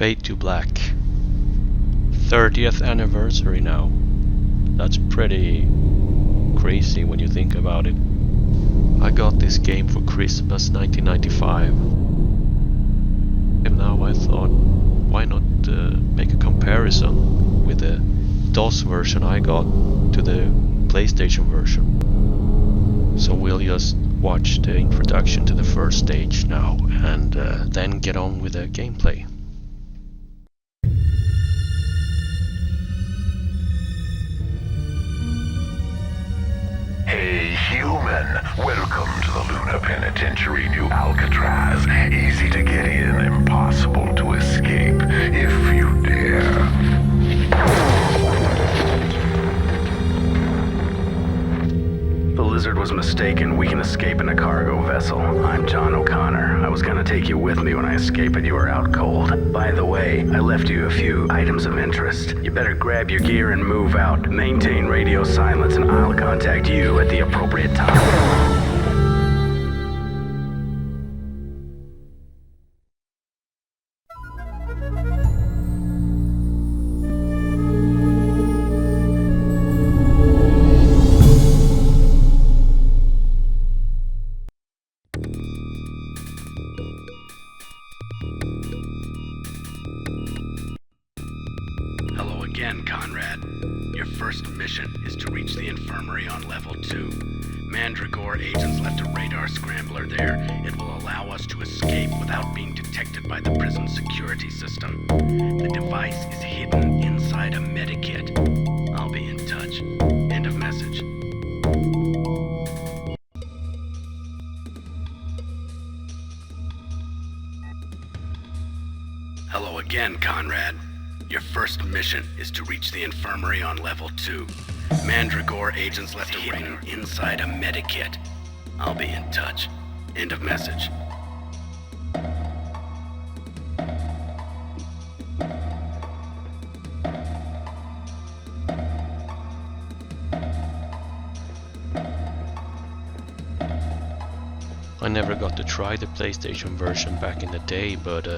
Fade to Black. 30th anniversary now. That's pretty crazy when you think about it. I got this game for Christmas 1995. And now I thought, why not make a comparison with the DOS version I got to the PlayStation version. So we'll just watch the introduction to the first stage now and then get on with the gameplay. Hey human, welcome to the Lunar Penitentiary, New Alcatraz. Easy to get in, impossible to escape, if you dare. The lizard was mistaken. We can escape in a cargo vessel. I'm John O'Connor. I was gonna take you with me when I escape, but you were out cold. By the way, I left you a few items of interest. You better grab your gear and move out. Maintain radio silence and I'll contact you at the appropriate time. Hello again, Conrad. Your first mission is to reach the infirmary on level 2. Mandragore agents left a radar scrambler there. It will allow us to escape without being detected by the prison security system. The device is hidden inside a medikit. I'll be in touch. End of message. Hello again, Conrad. Your first mission is to reach the infirmary on level 2. Mandragore agents left a radar inside a medikit. I'll be in touch. End of message. I never got to try the PlayStation version back in the day, but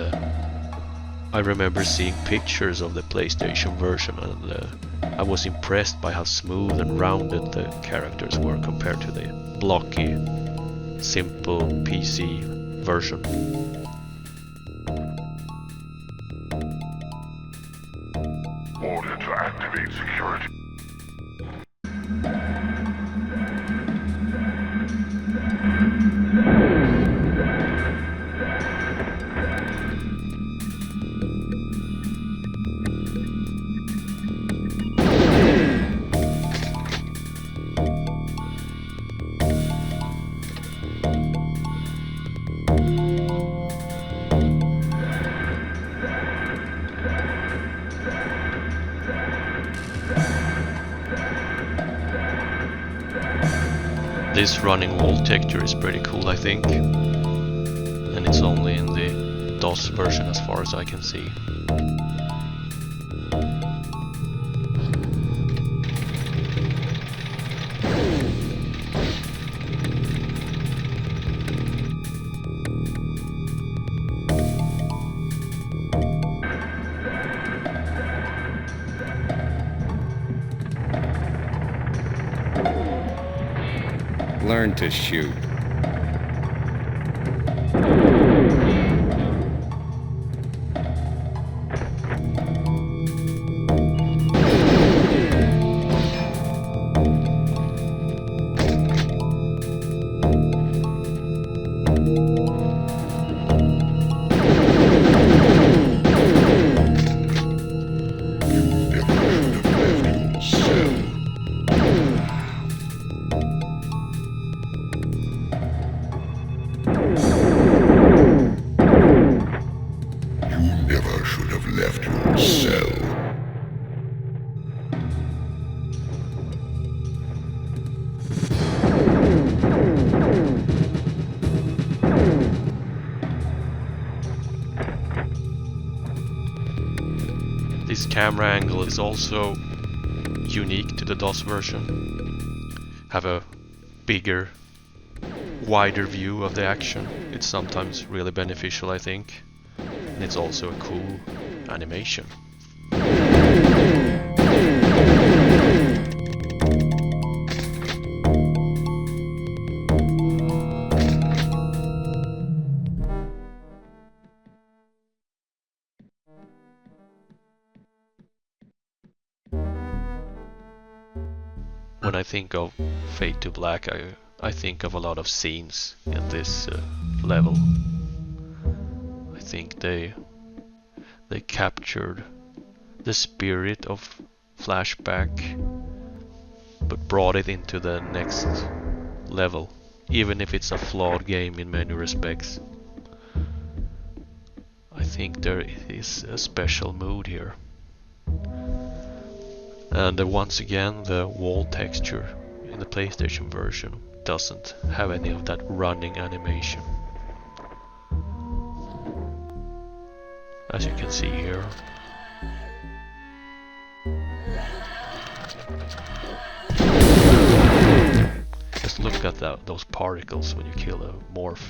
I remember seeing pictures of the PlayStation version and I was impressed by how smooth and rounded the characters were compared to the blocky, simple PC version. Order to activate security. This running wall texture is pretty cool, I think, and it's only in the DOS version as far as I can see. Learn to shoot. This camera angle is also unique to the DOS version. Have a bigger, wider view of the action. It's sometimes really beneficial, I think. And it's also a cool animation. When I think of Fade to Black, I think of a lot of scenes in this level. I think they captured the spirit of flashback, but brought it into the next level, even if it's a flawed game in many respects. I think there is a special mood here. And once again, the wall texture in the PlayStation version doesn't have any of that running animation. As you can see here. Just look at those particles when you kill a morph.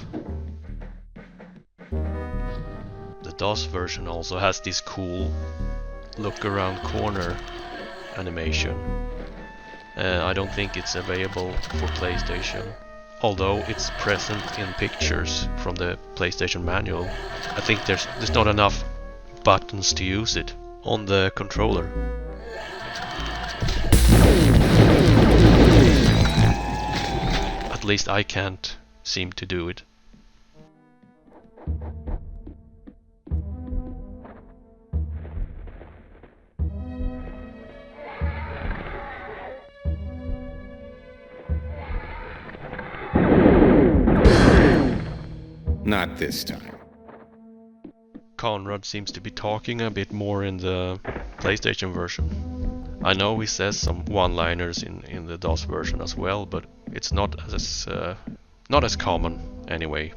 The DOS version also has this cool look around corner animation. I don't think it's available for PlayStation, although it's present in pictures from the PlayStation manual. I think there's not enough buttons to use it on the controller. At least I can't seem to do it. Not this time. Conrad seems to be talking a bit more in the PlayStation version. I know he says some one-liners in the DOS version as well, but it's not as common anyway.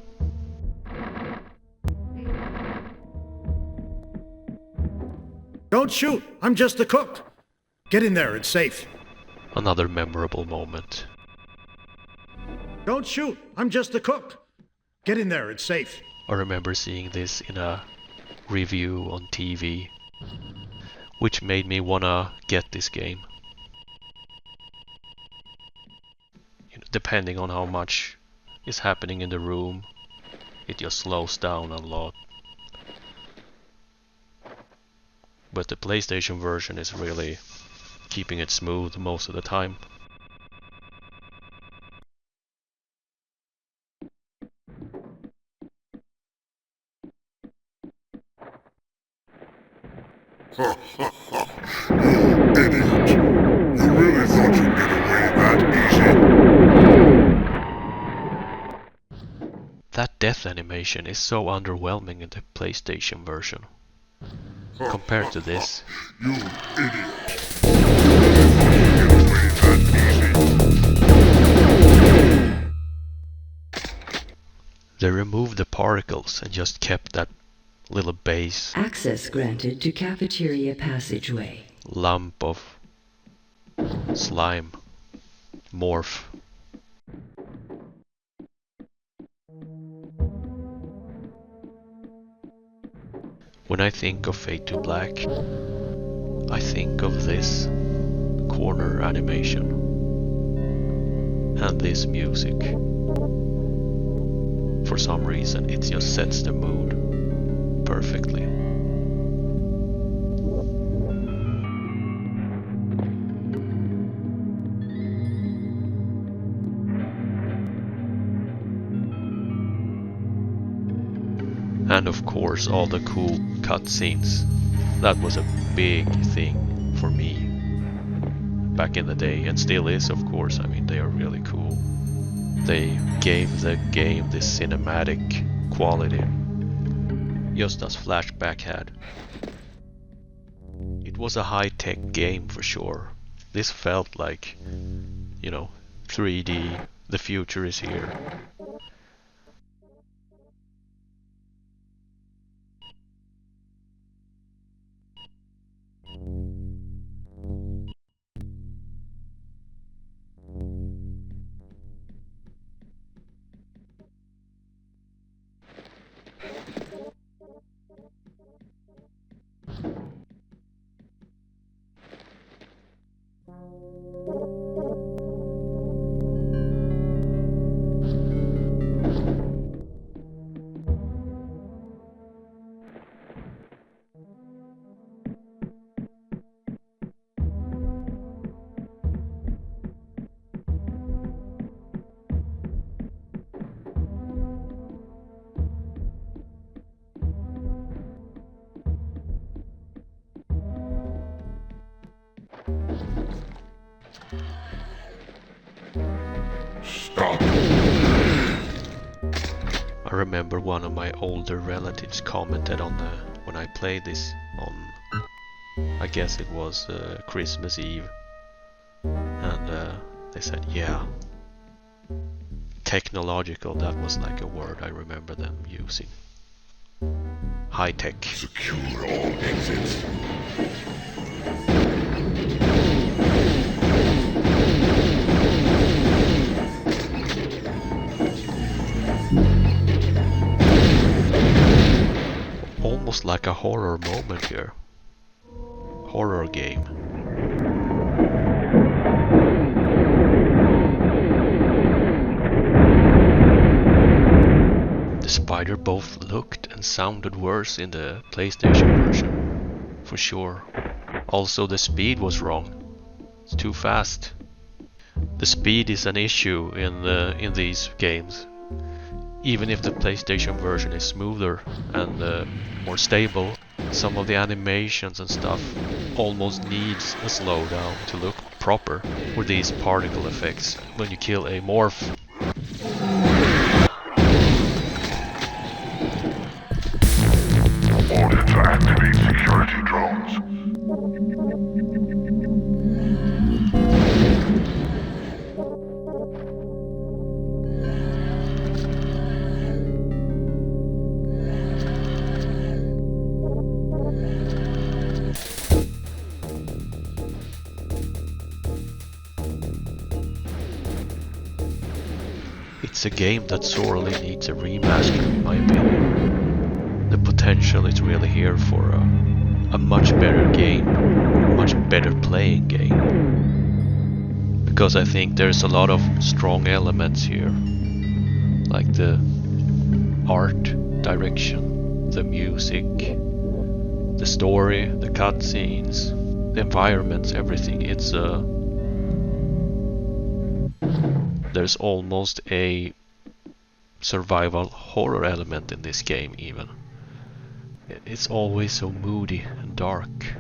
Don't shoot! I'm just the cook! Get in there, it's safe. Another memorable moment. Don't shoot! I'm just the cook! Get in there, it's safe. I remember seeing this in a review on TV, which made me wanna get this game. Depending on how much is happening in the room, it just slows down a lot. But the PlayStation version is really keeping it smooth most of the time. Idiot! You really thought you'd get away that easy? That death animation is so underwhelming in the PlayStation version. Compared to this. You idiot! You really thought you'd get away that easy? They removed the particles and just kept that little base Access granted to cafeteria passageway. lump of slime morph. When I think of Fade to Black, I think of this corner animation and this music. For some reason, it just sets the mood perfectly. And of course, all the cool cutscenes. That was a big thing for me back in the day, and still is, of course. I mean, they are really cool. They gave the game this cinematic quality, just as Flashback had. It was a high-tech game for sure. This felt like, 3D, the future is here. I remember one of my older relatives commented on when I played this on, I guess it was Christmas Eve, and they said, yeah, technological, that was like a word I remember them using. High tech. Secure all exits. Almost like a horror moment here. Horror game. The spider both looked and sounded worse in the PlayStation version, for sure. Also the speed was wrong. It's too fast. The speed is an issue in these games. Even if the PlayStation version is smoother and more stable, some of the animations and stuff almost needs a slowdown to look proper with these particle effects when you kill a morph. Order to activate security drones. It's a game that sorely needs a remaster, in my opinion. The potential is really here for a much better game, a much better playing game. Because I think there's a lot of strong elements here, like the art direction, the music, the story, the cutscenes, the environments, everything. There's almost a survival horror element in this game even. It's always so moody and dark.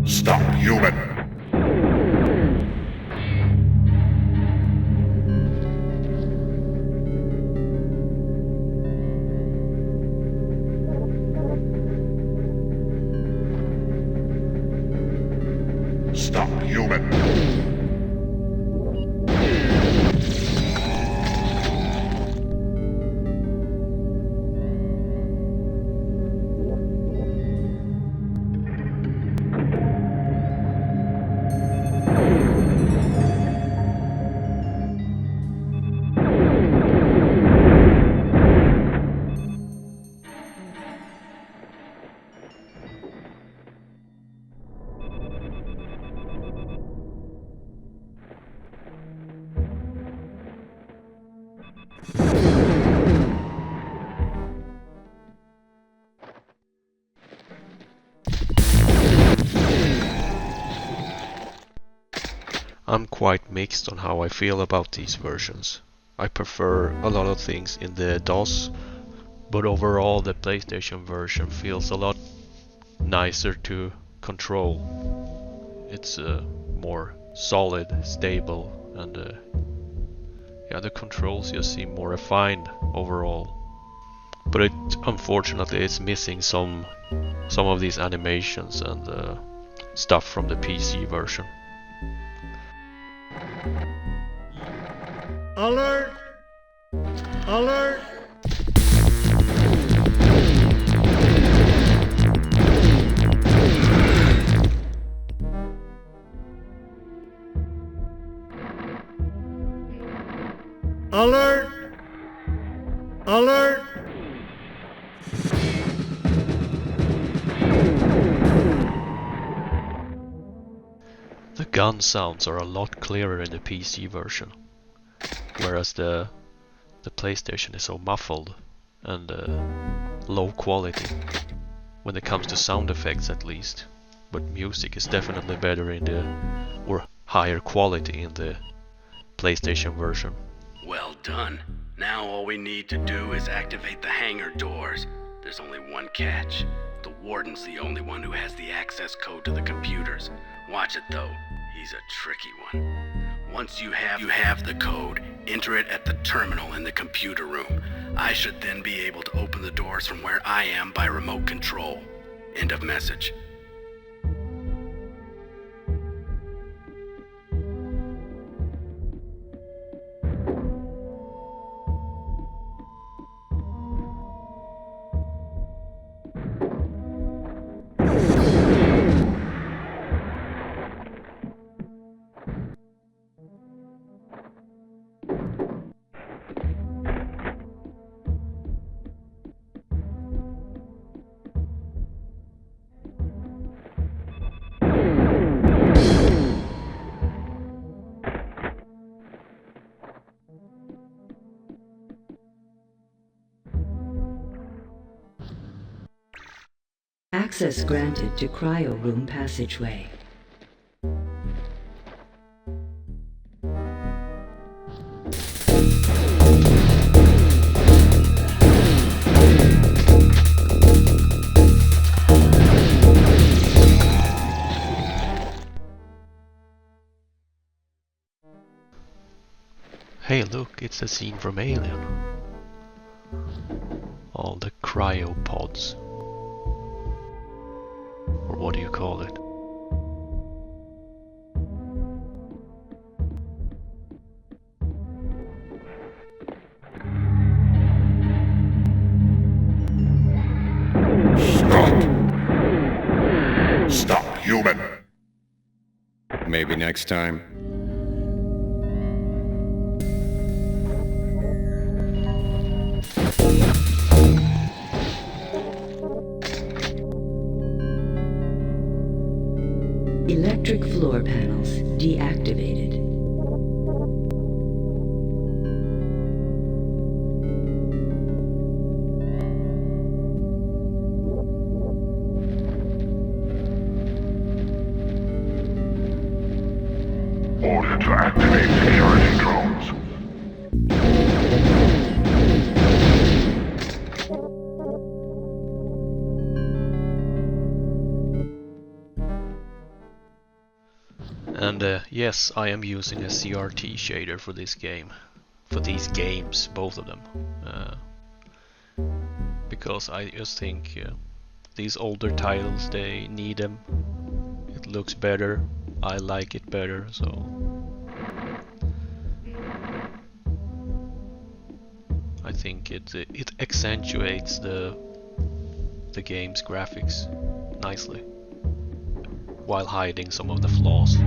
Stop, human! Stop, human! I'm quite mixed on how I feel about these versions. I prefer a lot of things in the DOS, but overall the PlayStation version feels a lot nicer to control. It's more solid, stable, and yeah, the controls just seem more refined overall. But it unfortunately is missing some of these animations and stuff from the PC version. Alert! Alert! Alert! Alert! The gun sounds are a lot clearer in the PC version, whereas the PlayStation is so muffled and low quality when it comes to sound effects at least. But music is definitely better or higher quality in the PlayStation version. Well done. Now all we need to do is activate the hangar doors. There's only one catch. The Warden's the only one who has the access code to the computers. Watch it though, he's a tricky one. Once you have the code, enter it at the terminal in the computer room. I should then be able to open the doors from where I am by remote control. End of message. Access granted to cryo room passageway. Hey look, it's a scene from Alien. All the cryopods. Or what do you call it? Stop! Stop, human! Maybe next time. Electric floor panels deactivated. Order to activate security drones. And yes, I am using a CRT shader for this game. For these games, both of them. Because I just think these older titles, they need them. It looks better, I like it better, so... I think it accentuates the game's graphics nicely, while hiding some of the flaws.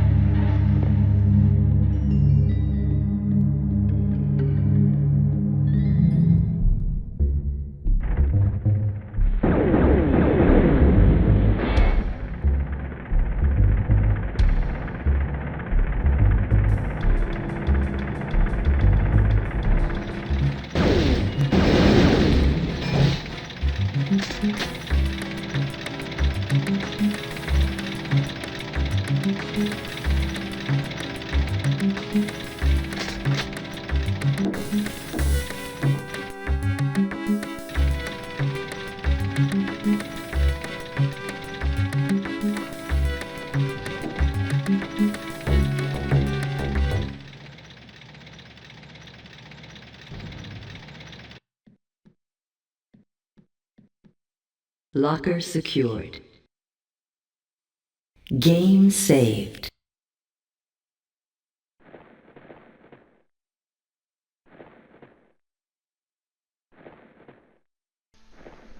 Locker secured. Game saved.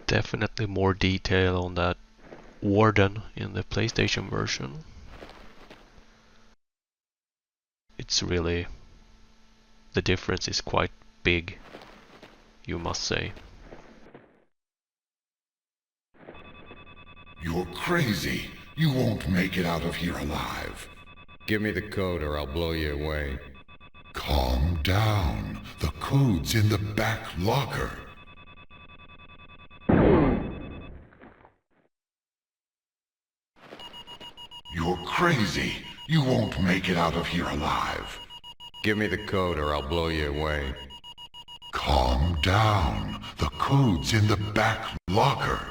Definitely more detail on that warden in the PlayStation version. It's really... the difference is quite big, you must say. You're crazy. You won't make it out of here alive. Give me the code or I'll blow you away. Calm down. The code's in the back locker. You're crazy. You won't make it out of here alive. Give me the code or I'll blow you away. Calm down. The code's in the back locker.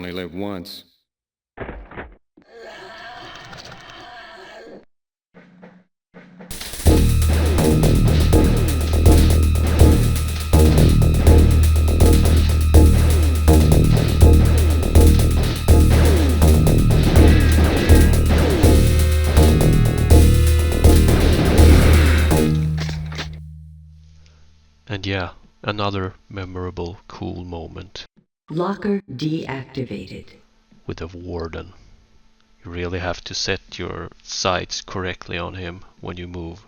only live once. And yeah, another memorable, cool moment Locker deactivated. with the warden. You really have to set your sights correctly on him when you move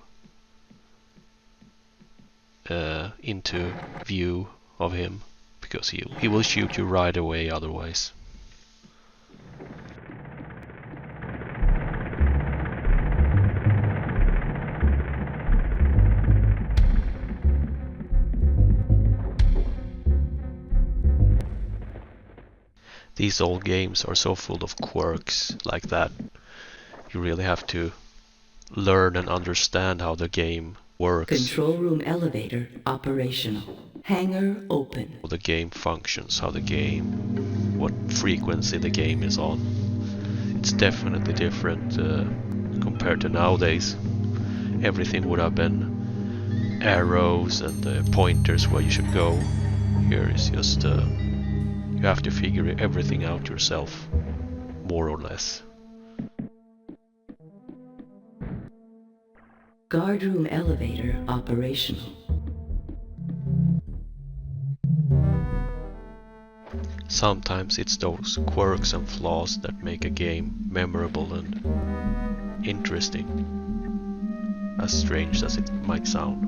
into view of him, because he will shoot you right away otherwise. These old games are so full of quirks like that. You really have to learn and understand how the game works, Control room elevator operational. Hangar open. how the game functions, what frequency the game is on. It's definitely different compared to nowadays. Everything would have been arrows and pointers where you should go. Here is just you have to figure everything out yourself, more or less. Guard room elevator operational. Sometimes it's those quirks and flaws that make a game memorable and interesting, as strange as it might sound.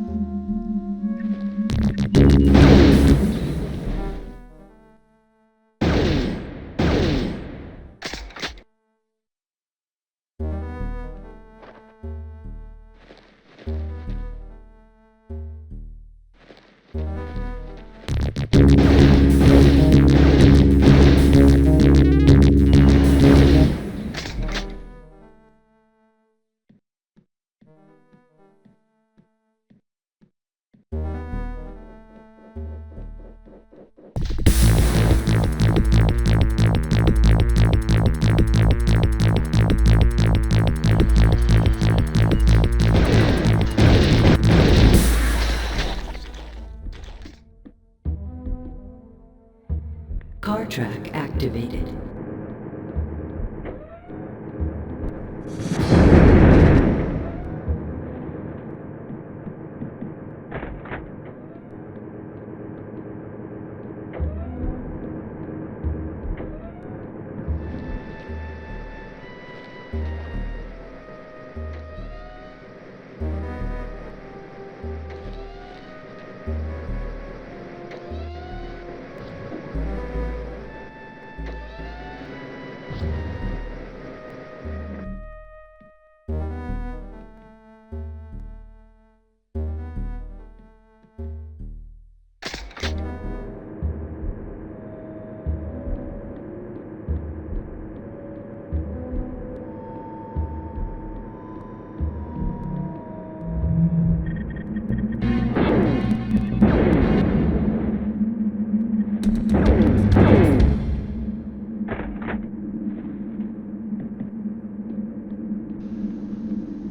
Car track activated.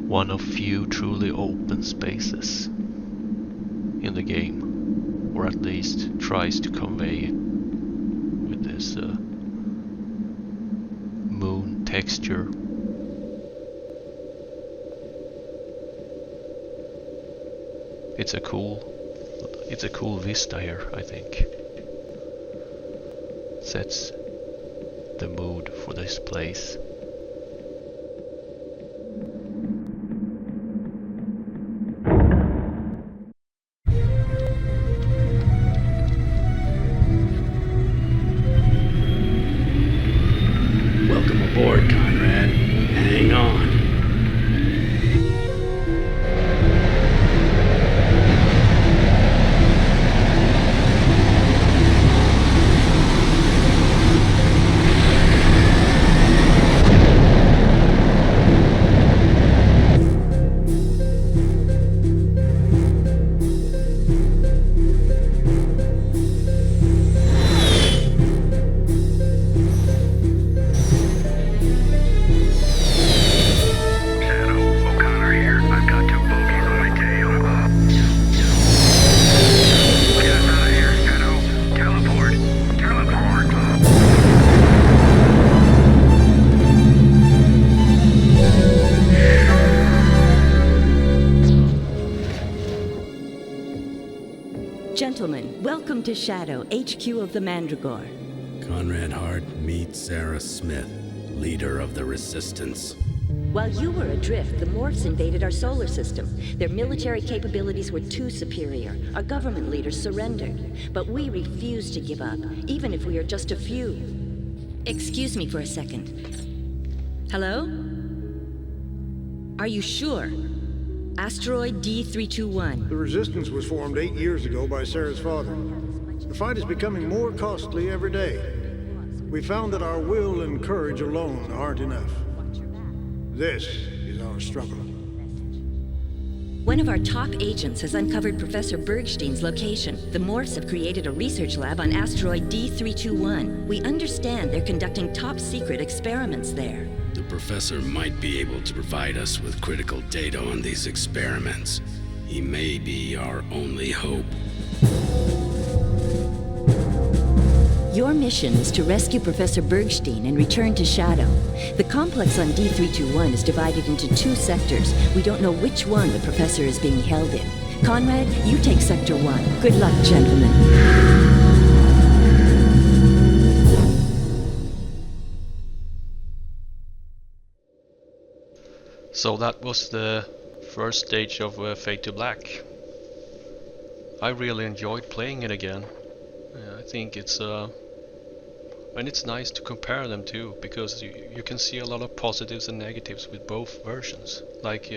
One of few truly open spaces in the game, or at least tries to convey it with this moon texture. It's a cool vista here, I think. Sets the mood for this place. Welcome aboard, Conrad. Hang on. gentlemen, welcome to Shadow, HQ of the Mandragore. Conrad Hart meets Sarah Smith, leader of the Resistance. While you were adrift, the Morphs invaded our solar system. Their military capabilities were too superior. Our government leaders surrendered. But we refused to give up, even if we are just a few. Excuse me for a second. Hello? Are you sure? Asteroid D321. The Resistance was formed 8 years ago by Sarah's father. The fight is becoming more costly every day. We found that our will and courage alone aren't enough. This is our struggle. One of our top agents has uncovered Professor Bergstein's location. The Morphs have created a research lab on asteroid D321. We understand they're conducting top-secret experiments there. The professor might be able to provide us with critical data on these experiments. He may be our only hope. Your mission is to rescue Professor Bergstein and return to Shadow. The complex on D321 is divided into 2 sectors. We don't know which one the Professor is being held in. Conrad, you take Sector 1. Good luck, gentlemen. So that was the first stage of Fade to Black. I really enjoyed playing it again. I think it's and it's nice to compare them too, because you can see a lot of positives and negatives with both versions, like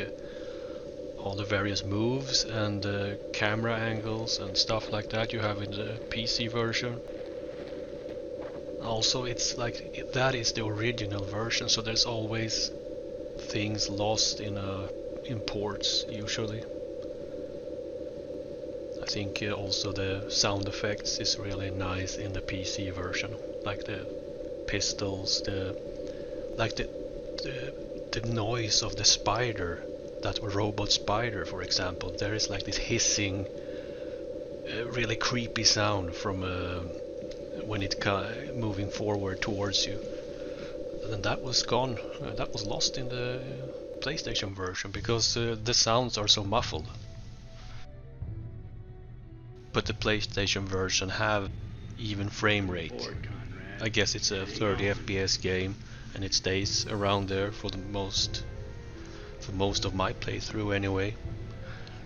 all the various moves and camera angles and stuff like that you have in the PC version. Also, it's like that is the original version, so there's always things lost in imports usually. I think also the sound effects is really nice in the PC version, like the pistols, the noise of the spider, that robot spider, for example. There is like this hissing, really creepy sound from when it moving forward towards you. And that was gone. That was lost in the PlayStation version because the sounds are so muffled. But the PlayStation version have even frame rate. I guess it's a 30 FPS game, and it stays around there for most of my playthrough anyway.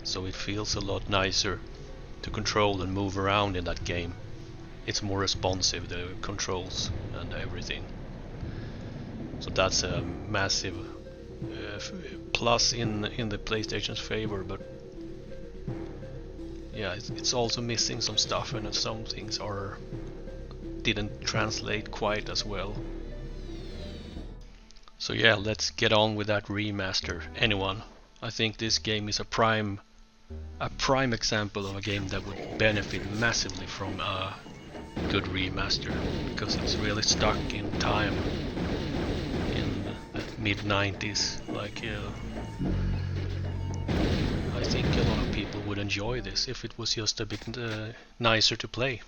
So it feels a lot nicer to control and move around in that game. It's more responsive, the controls and everything. So that's a massive plus in the PlayStation's favor, but yeah, it's also missing some stuff, and some things didn't translate quite as well. So yeah, let's get on with that remaster. Anyone, I think this game is a prime example of a game that would benefit massively from a good remaster, because it's really stuck in time in the mid-90s. Like I think a lot of people would enjoy this if it was just a bit nicer to play.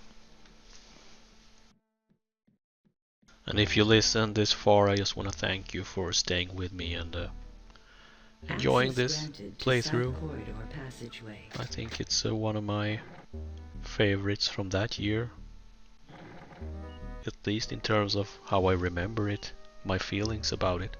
And if you listen this far, I just want to thank you for staying with me and enjoying this playthrough. I think it's one of my favorites from that year, at least in terms of how I remember it, my feelings about it.